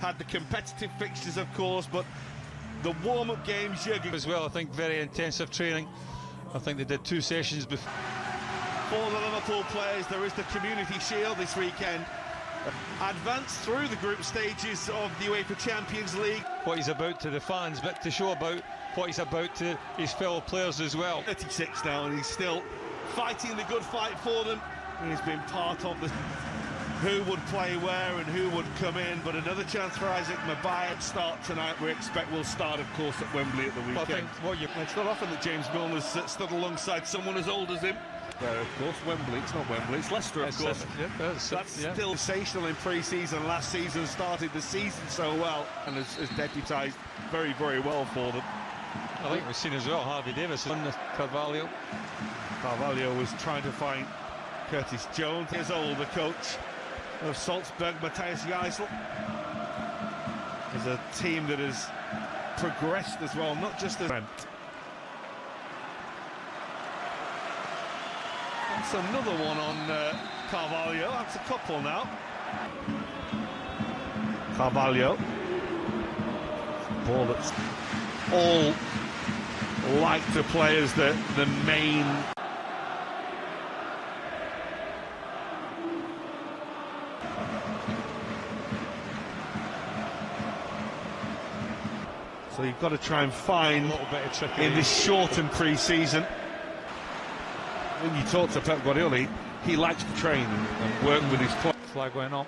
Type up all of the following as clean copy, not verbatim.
had the competitive fixtures, of course, but the warm-up games, Jürgen, as well. I think very intensive training. I think they did 2 sessions before. For the Liverpool players, there is the Community Shield this weekend. Advance through the group stages of the UEFA Champions League. What he's about to the fans, but to show about what he's about to his fellow players as well. 36 now, and he's still fighting the good fight for them. He's been part of the who would play where and who would come in, but another chance for Isaac Mabai start tonight. We expect will start, of course, at Wembley at the weekend. It's not often that James Milner's stood alongside someone as old as him. There, of course, Wembley. It's not Wembley, it's Leicester, of course. That's still sensational in pre-season. Last season started the season so well and has deputised very, very well for them. I think we've seen as well Harvey Davis on the Carvalho. Carvalho was trying to find Curtis Jones. Here's old, the coach of Salzburg, Matthias Geisel. Is a team that has progressed as well, not just as That's another one on Carvalho. That's a couple now. Carvalho. Ball that's all like to play as the main. So you've got to try and find a little bit of trick in this shortened pre-season. When you talk to Pep Guardiola, he likes to train and work with his club. Flag went up.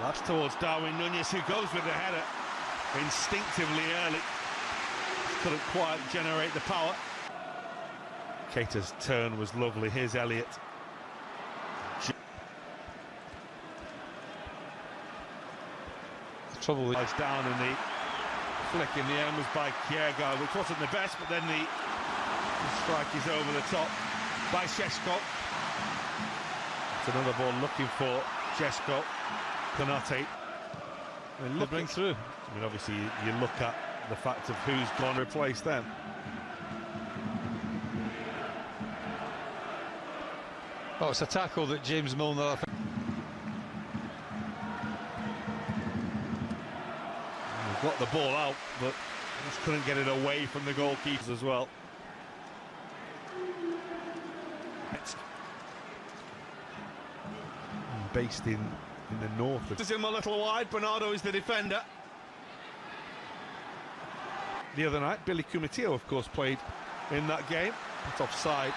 That's towards Darwin Núñez, who goes with the header instinctively early. Couldn't quite generate the power. Keita's turn was lovely. Here's Elliott. The trouble is down, and the flick in the end was by Kjærgaard, which wasn't the best, but then the strike is over the top by Šeško. It's another ball looking for Šeško. Konate. Looking through. I mean, obviously, you look at the fact of who's gone to replace them. Oh, it's a tackle that James Milner, I think. We've got the ball out, but just couldn't get it away from the goalkeepers as well. Based in the north. This is him a little wide. Bernardo is the defender. The other night, Billy Kumatio, of course, played in that game. It's offside.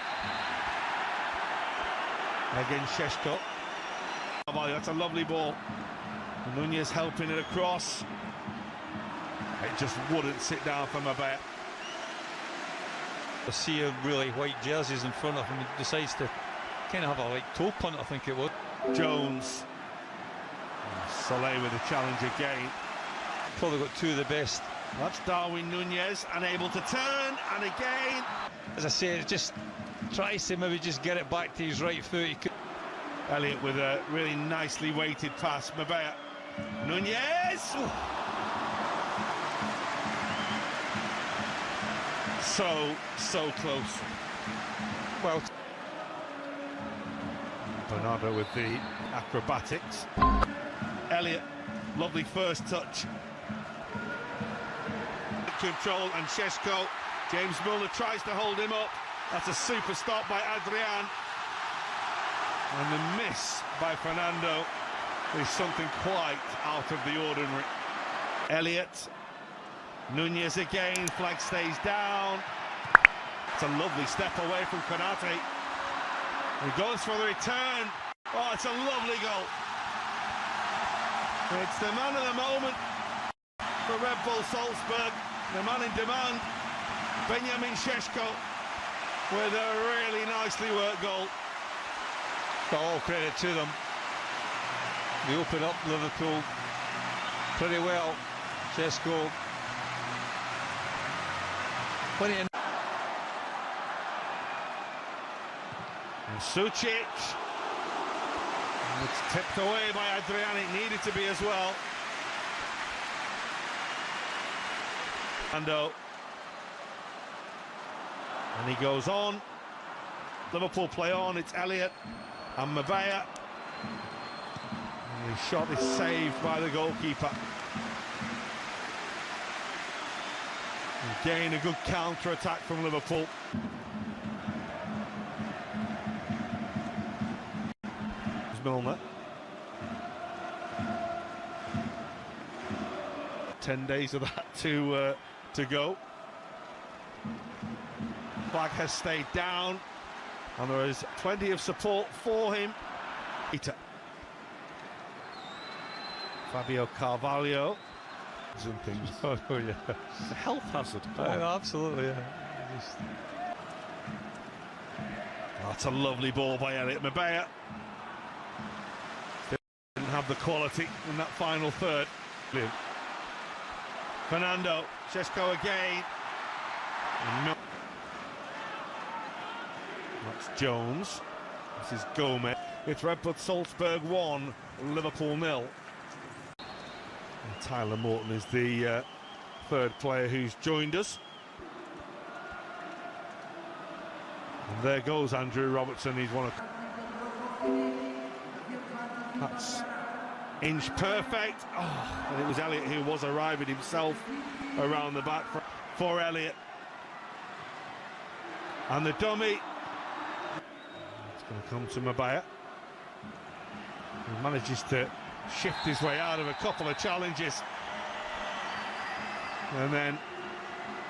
Again, Šeško. That's a lovely ball. Núñez helping it across. It just wouldn't sit down for Mabai. A sea of really white jerseys in front of him. He decides to kind of have a toe punt, I think it would. Jones. Soleil with a challenge again. Probably got 2 of the best. That's Darwin Núñez, unable to turn, and again. As I say, it just tries to maybe just get it back to his right foot. He could. Elliott with a really nicely weighted pass. Mabai. Núñez! Ooh. So close. Well, Bernardo with the acrobatics. Elliott, lovely first touch. Control, and Šeško. James Milner tries to hold him up. That's a super stop by Adrian. And the miss by Fernando is something quite out of the ordinary. Elliott. Núñez again, flag stays down. It's a lovely step away from Konate. He goes for the return. Oh, it's a lovely goal. It's the man of the moment for Red Bull Salzburg. The man in demand, Benjamin Šeško, with a really nicely worked goal. Got all credit to them. They open up Liverpool pretty well. Šeško. And Sucic. It's tipped away by Adrian. It needed to be as well. And he goes on. Liverpool play on. It's Elliott and Mabai. And the shot is saved by the goalkeeper. Again, a good counter-attack from Liverpool. Milner. 10 days of that to go. Flag has stayed down, and there is plenty of support for him. Fabio Carvalho. And things. Oh yeah. It's a health hazard. Absolutely, yeah. That's a lovely ball by Elliot Mabea. Didn't have the quality in that final third. Brilliant. Fernando, Šeško again. That's Jones. This is Gomez. It's Red Bull Salzburg 1, Liverpool 0. And Tyler Morton is the third player who's joined us. And there goes Andrew Robertson. He's one of... That's inch perfect. Oh, and it was Elliot who was arriving himself around the back for Elliot. And the dummy. It's going to come to Mabea. He manages to shift his way out of a couple of challenges. And then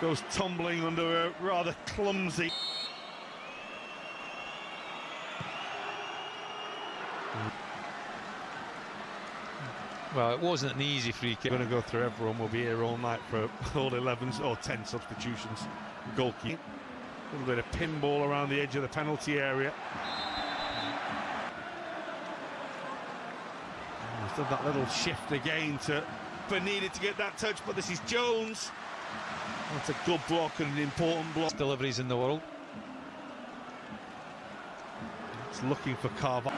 goes tumbling under a rather clumsy... Well, it wasn't an easy free kick. We're going to go through everyone. We'll be here all night for all 11s or 10 substitutions. Goalkeeper. A little bit of pinball around the edge of the penalty area. He's done that little shift again but needed to get that touch, but this is Jones. That's a good block and an important block. Deliveries in the world. It's looking for Carvalho.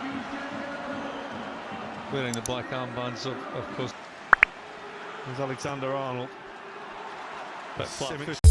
Wearing the black armbands, of course. There's Alexander-Arnold. But flat